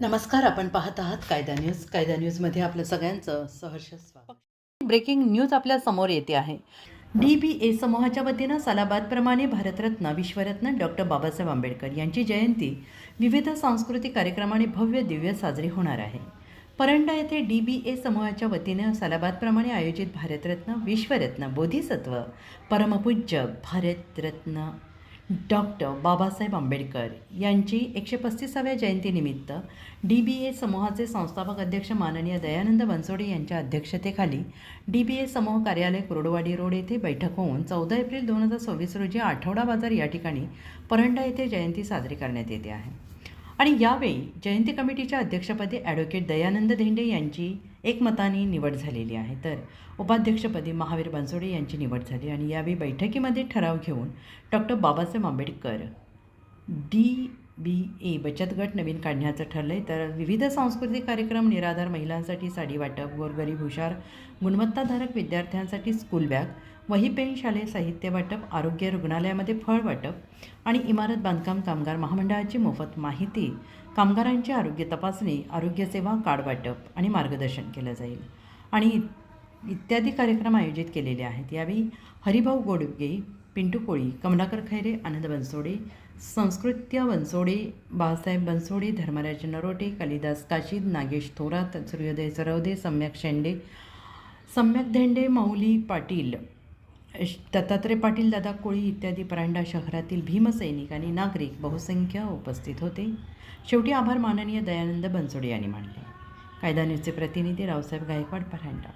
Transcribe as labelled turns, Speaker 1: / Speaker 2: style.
Speaker 1: नमस्कार, आपण पाहत आहात कायदा न्यूज. कायदा न्यूजमध्ये आपलं सगळ्यांचं सहर्ष स्वागत. ब्रेकिंग न्यूज आपल्या समोर येते आहे. DBA समूहाच्या वतीनं सालाबादप्रमाणे भारतरत्न विश्वरत्न डॉक्टर बाबासाहेब आंबेडकर यांची जयंती विविध सांस्कृतिक कार्यक्रमाने भव्य दिव्य साजरी होणार आहे. परंडा येथे DBA समूहाच्या वतीनं सालाबादप्रमाणे आयोजित भारतरत्न विश्वरत्न बोधिसत्व परमपूज्य भारतरत्न डॉक्टर बाबासाहेब आंबेडकर यांची 135व्या जयंतीनिमित्त DBA समूहाचे संस्थापक अध्यक्ष माननीय दयानंद बनसोडे यांच्या अध्यक्षतेखाली DBA समूह कार्यालय कुर्डुवाडी रोड येथे बैठक होऊन 14 एप्रिल 2026 रोजी आठवडा बाजार या ठिकाणी परंडा येथे जयंती साजरी करण्यात येते आहे. आणि यावेळी जयंती कमिटीच्या अध्यक्षपदी ॲडव्होकेट दयानंद धेंडे यांची एकमताने निवड झालेली आहे, तर उपाध्यक्षपदी महावीर बनसोडे यांची निवड झाली. आणि यावेळी बैठकीमध्ये ठराव घेऊन डॉक्टर बाबासाहेब आंबेडकर DBA बचत गट नवीन काढण्याचं ठरलं आहे. तर विविध सांस्कृतिक कार्यक्रम, निराधार महिलांसाठी साडी वाटप, गोरगरीब हुशार गुणवत्ताधारक विद्यार्थ्यांसाठी स्कूल बॅग, वही पेन, शालेय साहित्य वाटप, आरोग्य रुग्णालयामध्ये फळ वाटप आणि इमारत बांधकाम कामगार महामंडळाची मोफत माहिती, कामगारांची आरोग्य तपासणी, आरोग्यसेवा कार्ड वाटप आणि मार्गदर्शन केलं जाईल आणि इत्यादी कार्यक्रम आयोजित केलेले आहेत. यावेळी हरिभाऊ गोडगे, पिंटू कोळी, कमलाकर खैरे, आनंद बनसोडे, संस्कृत्य बनसोडे, बाळासाहेब बनसोडे, धर्मराज नरोटे, कालिदास काशीद, नागेश थोरात, सूर्योदय सरवदे, सम्यक शेंडे, सम्यक धेंडे, माऊली पाटील, दत्तात्रय पाटील, दादा कोळी इत्यादी परांडा शहरातील भीमसैनिक आणि नागरिक बहुसंख्य उपस्थित होते. शेवटी आभार माननीय दयानंद बनसोडे यांनी मानले. कायदा न्यूजचे प्रतिनिधी रावसाहेब गायकवाड, परांडा.